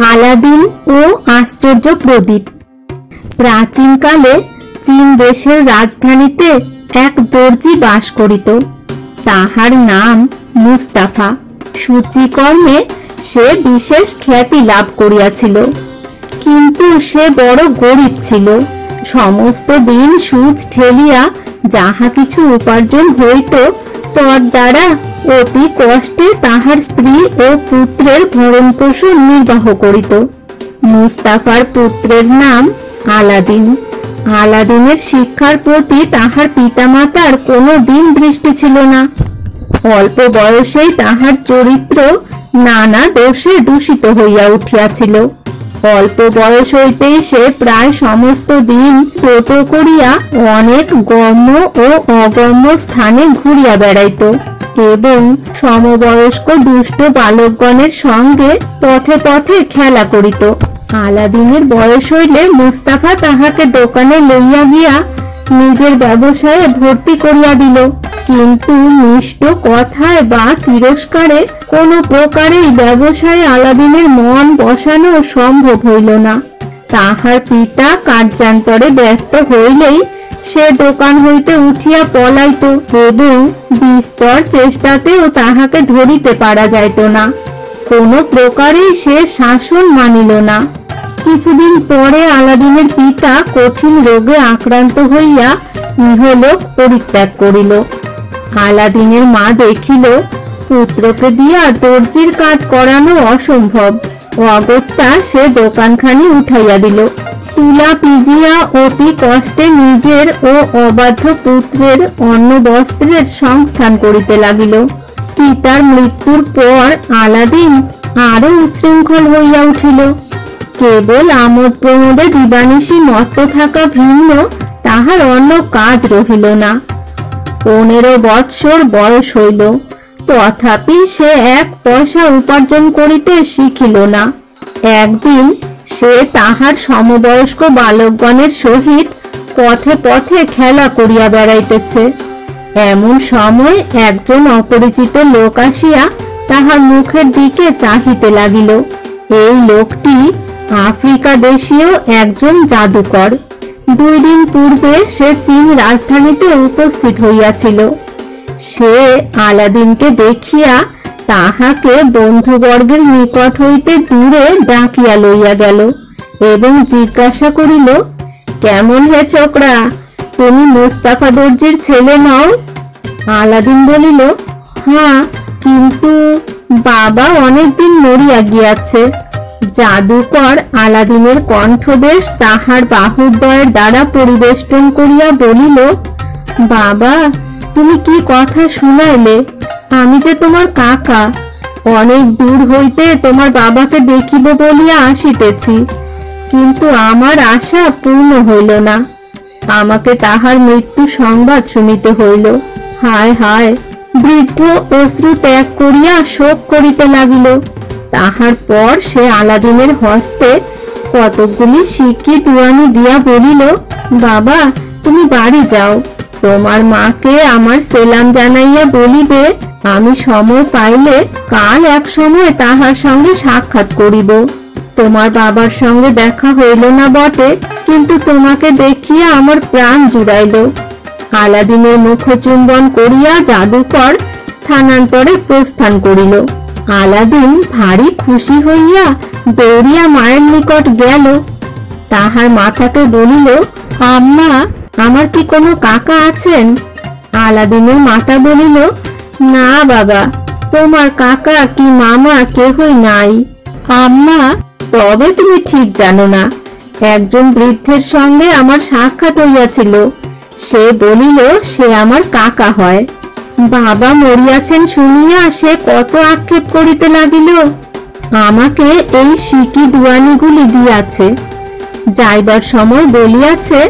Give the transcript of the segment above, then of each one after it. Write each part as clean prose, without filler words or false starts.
Aladdin ও আশ্চর্য প্রদীপ। প্রাচীনকালে চীন দেশের রাজধানীতে এক দর্জি বাস করিত। তাহার নাম মুস্তাফা। সূচিকর্মে সে বিশেষ খ্যাতি লাভ করিয়াছিল, কিন্তু সে বড় গরিব ছিল। সমস্ত দিন সূচ ঠেলিয়া যাহা কিছু উপার্জন হইত তর দ্বারা অতি কষ্টে তাহার স্ত্রী ও পুত্রের ভরণ পোষণ নির্বাহ করিত। মুস্তাফার পুত্রের নাম আলাদিন। আলাদিনের শিক্ষার প্রতি তাহার পিতামাতার কোনো দিন দৃষ্টি ছিল না। অল্প বয়সেই তাহার চরিত্র নানা দোষে দূষিত হইয়া উঠিয়াছিল। অল্প বয়স হইতেই সে প্রায় সমস্ত দিন টোটো করিয়া অনেক গম্য ও অগম্য স্থানে ঘুরিয়া বেড়াইত এবং সমবয়স্ক দুষ্ট বালকগণের সঙ্গে পথে পথে খেলা করিত। আলাদিনের বয়স হইলে মুস্তাফা তাহাকে দোকানে লইয়া গিয়া নিজের ব্যবসায়ে ভর্তি করিয়া দিল, কিন্তু মিষ্ট কথায় বা তিরস্কারে কোনো প্রকারেই ব্যবসায়ে আলাদিনের মন বসানো সম্ভব হইল না। তাহার পিতা কার্যান্তরে ব্যস্ত হইলেই সে দোকান হইতে উঠিয়া পলাইত এবং বিস্তর চেষ্টাতেও তাহাকে ধরিতে পারা যাইত না। কোনো প্রকারেই সে শাসন মানিল না। কিছুদিন পরে আলাদিনের পিতা কঠিন রোগে আক্রান্ত হইয়া ইহলোক পরিত্যাগ করিল। আলাদিনের মা দেখিল পুত্রকে দিয়া দর্জির কাজ করানো অসম্ভব। অগত্যা সে দোকানখানি উঠাইয়া দিল। তুলা পিজিয়া অতি কষ্টে নিজের ও অবাধ্য পুত্রের অন্ন বস্ত্রের সংস্থান করিতে লাগিল। পিতার মৃত্যুর পর আলাদিন আরো উচ্ছৃঙ্খল হইয়া উঠিল। কেবল আমোদ প্রমোদে দিবানিশি মত্ত থাকা ভিন্ন তাহার অন্য কাজ রহিল না। 15 বৎসর বয়স হইল, তথাপি সে এক পয়সা উপার্জন করিতে শিখিল না। একদিন সে তাহার সমবয়স্ক বালকগণের সহিত পথে পথে খেলা করিয়া বেড়াইতেছে। এমন সময় একজন অপরিচিত লোক আসিয়া তাহার মুখের দিকে চাহিতে লাগিল। এই লোকটি আফ্রিকা দেশীয় একজন জাদুকর। 2 দিন পূর্বে সে চীন রাজধানীতে উপস্থিত হইয়াছিল। সে আলাদিনকে দেখিয়া তাহাকে বন্ধুবর্গের নিকট হইতে দূরে ডাকিয়া লইয়া গেল এবং জিজ্ঞাসা করিল, কেমন হে ছোকরা, তুমি মুস্তাফা দর্জির ছেলে নও? আলাদিন বলিল, হ্যাঁ, কিন্তু বাবা অনেকদিন মরিয়া গিয়াছে। জাদুকর আলাদিনের কণ্ঠদেশ তাহার বাহুদ্বয়ের দ্বারা পরিবেষ্টন করিয়া বলিল, বাবা, তুমি কি কথা শুনাইলে? আমি যে তোমার কাকা, অনেক দূর হইতে তোমার বাবাকে দেখিব বলিয়া আসিতেছি, কিন্তু আমার আশা পূর্ণ হইল না। আমাকে তাহার মৃত্যু সংবাদ শুনিতে হইল। হায় হায়! বৃদ্ধ অশ্রু ত্যাগ করিয়া শোক করিতে লাগিল। তাহার পর সে আলাদিনের হস্তে কতকগুলি সিক্কি দুয়ানি দিয়া বলিল, বাবা, তুমি বাড়ি যাও। তোমার মাকে আমার সেলাম জানাইয়া বলিবে আমি সময় পাইলে কাল এক সময় তাহার সঙ্গে সাক্ষাৎ করিব। তোমার বাবার সঙ্গে দেখা হইল না বটে, কিন্তু তোমাকে দেখিয়া আমার প্রাণ জুড়াইল। আলাদিনের মুখ চুম্বন করিয়া জাদুকর স্থানান্তরে প্রস্থান করিল। আলাদিন ভারী খুশি হইয়া দৌড়িয়া মায়ের নিকট গেল। তাহার মাতাকে বলিল, আম্মা, আমার কি কোনো কাকা আছেন? আলাদিনের মাতা বলিল, না বাবা, তোমার কাকা কি মামা কেহই নাই। আম্মা, তবে তুমি ঠিক জানো না। একজন বৃদ্ধের সঙ্গে আমার সাক্ষাৎ হইয়াছিল। সে বলিল সে আমার কাকা হয়। বাবা মরিয়াছেন শুনিয়া সে কত আক্ষেপ করিতে লাগিল। আমাকে এই সিকি দুয়ানিগুলি দিয়াছে। যাইবার সময় বলিয়াছে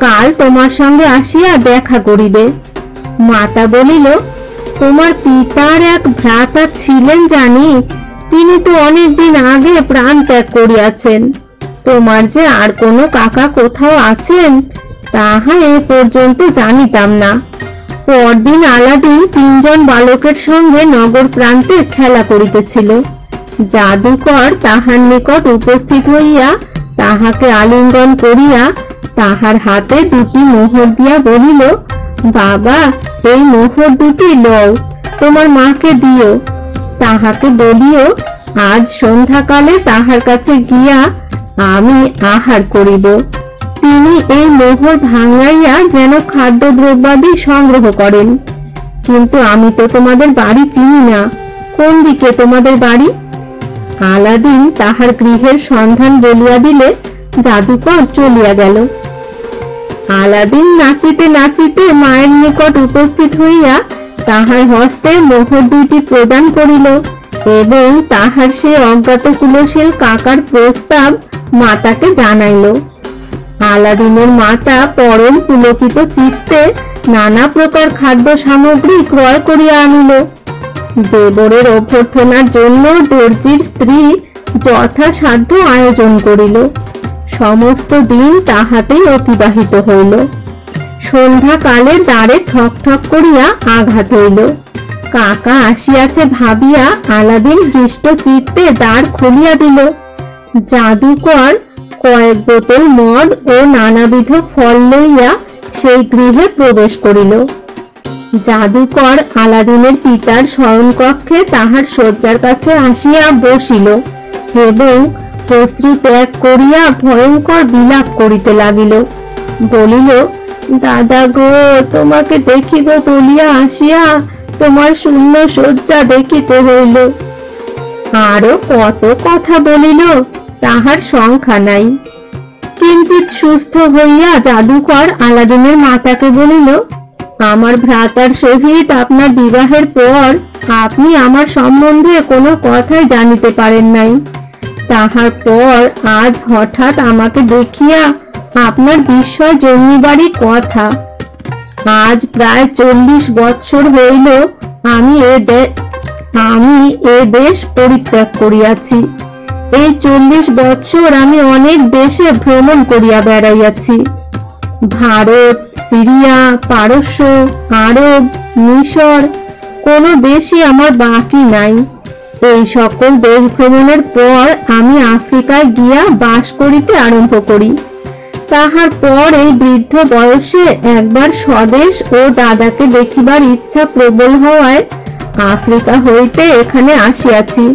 কাল তোমার সঙ্গে আসিয়া দেখা করিবে। মাতা বলিল, তোমার পিতার এক ভ্রাতা ছিলেন জানি, তিনি তো অনেকদিন আগে প্রাণ ত্যাগ করিয়াছেন। তোমার যে আর কোনো কাকা কোথাও আছেন তাহা এ পর্যন্ত জানিতাম না। পরদিন আলাদিন 3 জন বালকের সঙ্গে নগর প্রান্তে খেলা করিতেছিল। জাদুকর তাহার নিকট উপস্থিত হইয়া তাহাকে আলিঙ্গন করিয়া তাহার হাতে দুটি মোহর দিয়া বলিল, বাবা, এই মোহর দুটি লও, তোমার মাকে দিও। তাহাকে বলিও, আজ সন্ধ্যাকালে তাহার কাছে গিয়া আমি আহার করিব। তিনি এই মোহর ভাঙাইয়া যেন খাদ্য দ্রব্যাদি সংগ্রহ করেন। কিন্তু আমি তো তোমাদের বাড়ি চিনি না, কোন দিকে তোমাদের বাড়ি? আলাদিন তাহার গৃহের সন্ধান বলিয়া দিলে জাদুকর চলিয়া গেল। আলাদিন নাচিতে নাচিতে মায়ের নিকট উপস্থিত হইয়া তাহার হস্তে মোহর দুইটি প্রদান করিল এবং তাহার সে অজ্ঞাত কুলশীল কাকার প্রস্তাব মাতাকে জানাইল। আলাদিনের মাতা পরম পুলকিত চিত্তে নানা প্রকার খাদ্য সামগ্রী ক্রয় করিয়া আনিল। দেবরের অভ্যর্থনার জন্য দর্জির স্ত্রী যথাসাধ্য আয়োজন করিল। সমস্ত দিন তাহাতেই অতিবাহিত হইল। সন্ধ্যাকালে দ্বারে ঠক ঠক করিয়া আঘাত হইল। কাকা আসিয়াছে ভাবিয়া আলাদিন হৃষ্ট চিত্তে দ্বার খুলিয়া দিল। জাদুকর কয়েক বোতল মদ ও নানাবিধ ফল লইয়া সেই গৃহে প্রবেশ করিল। জাদুকর আলাদিনের পিতার শয়নকক্ষে তাহার শয্যার কাছে আসিয়া বসিল এবং অশ্রু ত্যাগ করিয়া ভয়ঙ্কর বিলাপ করিতে লাগিল। বলিল, দাদা গো, তোমাকে দেখিব বলিয়া আসিয়া তোমার শূন্য শয্যা দেখিতে হইল। আরো কত কথা বলিল, তাহার সংখ্যা নাই। কিঞ্চিৎ সুস্থ হইয়া জাদুকর আলাদিনের মাতাকে বলিল, আমার ভ্রাতার সহিত আপনার বিবাহের পর আপনি আমার সম্বন্ধে কোনো কথাই জানিতে পারেন নাই। তাহার পর আজ হঠাৎ আমাকে দেখিয়া আপনার বিস্ময় জন্মিবারই কথা। আজ প্রায় 40 বৎসর হইল আমি এ দেশ পরিত্যাগ করিয়াছি। এই 40 বৎসর আমি অনেক দেশে ভ্রমণ করিয়া বেড়াইয়াছি। ভারত, সিরিয়া, পারস্য, আরব, মিশর, কোনো দেশই আমার বাকি নাই। এই সকল দেশ ভ্রমণের পর আমি আফ্রিকায় গিয়া বাস করিতে আরম্ভ করি। তাহার পর এই বৃদ্ধ বয়সে একবার স্বদেশ ও দাদাকে দেখিবার ইচ্ছা প্রবল হওয়ায় আফ্রিকা হইতে এখানে আসিয়াছি।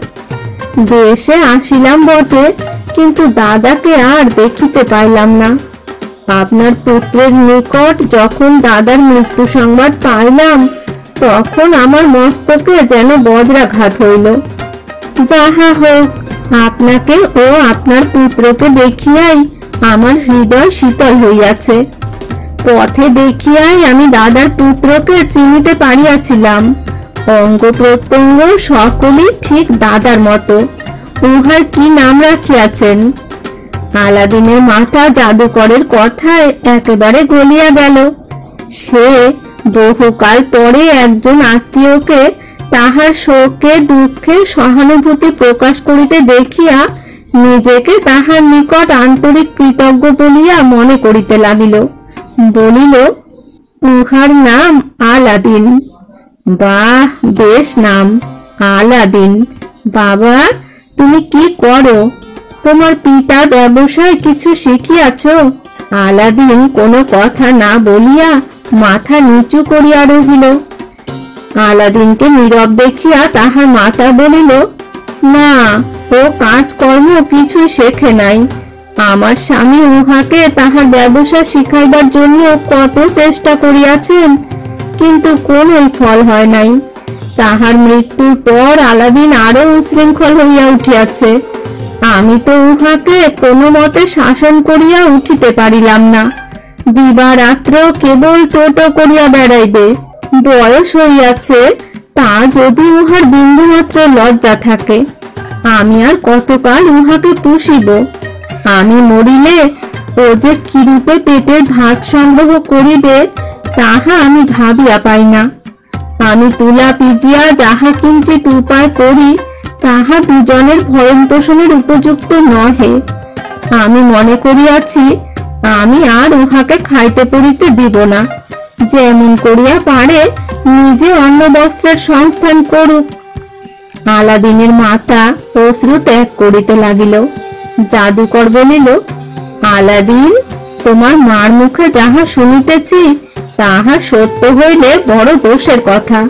দেশে আসিলাম বটে, কিন্তু দাদাকে আর দেখিতে পাইলাম না। আপনার পুত্রের নিকট যখন দাদার মৃত্যু সংবাদ পাইলাম, তখন আমার মস্তকে যেন বজ্রাঘাত হইল। যাহা হোক, আপনাকে ও আপনার পুত্রকে দেখিয়াই আমার হৃদয় শীতল হইয়াছে। পথে দেখিয়াই আমি দাদার পুত্রকে চিনিতে পারিয়াছিলাম। অঙ্গ প্রত্যঙ্গ সকলই ঠিক দাদার মতো। উহার কি নাম রাখিয়াছেন? আলাদিনের মাথা জাদুকরের কথায় একেবারে গলিয়া গেল। সে বহুকাল পরে একজন আত্মীয়কে তাহার শোকে দুঃখে সহানুভূতি প্রকাশ করিতে দেখিয়া নিজেকে তাহার নিকট আন্তরিক কৃতজ্ঞ বলিয়া মনে করিতে লাগিল। বলিল, উহার নাম আলাদিন। বাহ, বেশ নাম, আলাদিন। বাবা, তুমি কি করো? তোমার পিতার ব্যবসায় কিছু শিখিয়াছ? আলাদিন কোনো কথা না বলিয়া মাথা নিচু করিয়া রহিল। আলাদিনকে নীরব দেখিয়া তাহার মাতা বলিল, না, ও কাজকর্ম কিছুই শেখে নাই। আমার স্বামী উহাকে তাহার ব্যবসা শিখাইবার জন্য কত চেষ্টা করিয়াছেন, কিন্তু কোনোই ফল হয় নাই। তাহার মৃত্যুর পর আলাদিন আরো উশৃঙ্খল হইয়া উঠিয়াছে। আমি তো উহাকে কোনো মতে শাসন করিয়া উঠিতে পারিলাম না। দিবারাত্র কেবল টোটো করিয়া বেড়াইবে। বয়স হইয়াছে, তা যদি উহার বিন্দুমাত্র লজ্জা থাকে। আমি আর কতকাল উহাকে পুষিব? আমি মরিলে ও যে কিরূপে পেটের ভাত সংগ্রহ করিবে, তাহা আমি ভাবিয়া পাই না। আমি তুলা পিজিয়া যাহা কিঞ্চিৎ উপায় করি, তাহা দুজনের ভরণ পোষণের উপযুক্ত নহে। আমি মনে করিয়াছি, আমি আর উহাকে খাইতে পড়িতে দিব না। যেমন করিয়া পারে নিজে অন্ন বস্ত্রের সংস্থান করুক। আলাদিনের মাতা অশ্রু ত্যাগ করিতে লাগিল। জাদুকর বলিল, আলাদিন, তোমার মার মুখে যাহা শুনিতেছি তাহা সত্য হইলে বড় দোষের কথা।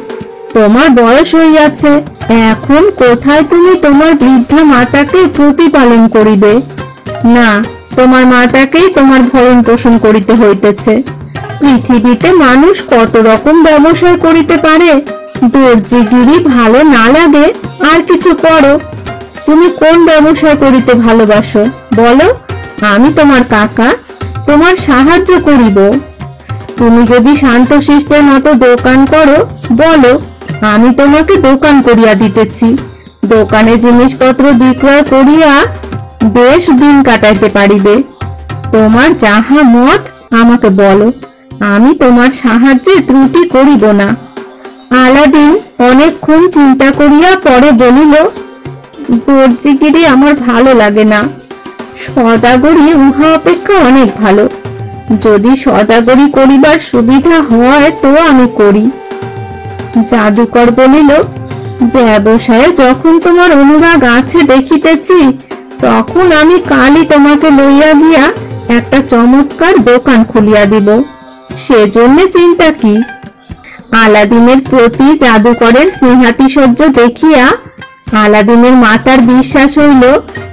তোমার বয়স হইয়াছে, এখন কোথায় তুমি তোমার বৃদ্ধা মাতাকে প্রতিপালন করিবে? না, তোমার মাতাকেই তোমার ভরণ পোষণ করিতে হইতেছে। পৃথিবীতে মানুষ কত রকম ব্যবসায় করিতে পারে। দর্জিগিরি ভালো না লাগে আর কিছু করো। তুমি কোন ব্যবসায় করিতে ভালোবাসো বলো, আমি তোমার কাকা, তোমার সাহায্য করিব। তুমি যদি শান্তশিষ্টের মতো দোকান করো বলো, আমি তোমাকে দোকান করিয়া দিতেছি। দোকানে জিনিসপত্র বিক্রয় করিয়া বেশ দিন কাটাইতে পারিবে। তোমার যাহা মত আমাকে বলো, আমি তোমার সাহায্যে ত্রুটি করিব না। আলাদিন অনেকক্ষণ চিন্তা করিয়া পরে বলিল, দর্জিগিরি আমার ভালো লাগে না। সদাগরি উহা অপেক্ষা অনেক ভালো। যদি সদাগরি করিবার সুবিধা হয় তো আমি করি। জাদুকর বলিল, ব্যবসায়ে যখন তোমার অনুরাগ আছে দেখিতেছি, তখন আমি কালই তোমাকে লইয়া গিয়া একটা চমৎকার দোকান খুলিয়া দিব। সেজন্য চিন্তা কি? আলাদিনের প্রতি জাদুকরের স্নেহাতিশয্য দেখিয়া আলাদিনের মাতার বিশ্বাস হইল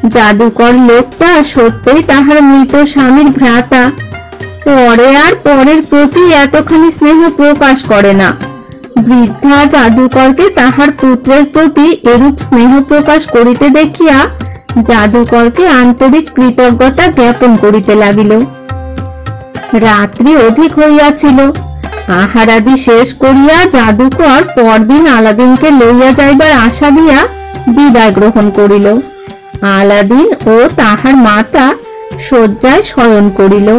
জাদুকর লোকটা সত্যই তাহার মৃত স্বামীর ভ্রাতা। পরে আর পরের প্রতি এতখানি স্নেহ প্রকাশ করে না। বৃদ্ধা জাদুকরকে তাহার পুত্রের প্রতি এরূপ স্নেহ প্রকাশ করিতে দেখিয়া জাদুকরকে আন্তরিক কৃতজ্ঞতা জ্ঞাপন করিতে লাগিল। রাত্রি অধিক হইয়াছিল। আহারাদি শেষ করিয়া জাদুকর পরদিন আলাদিনকে লইয়া যাইবার আশা দিয়া বিদায় গ্রহণ করিল। আলাদিন ও তাহার মাতা শয্যায় শয়ন করিল।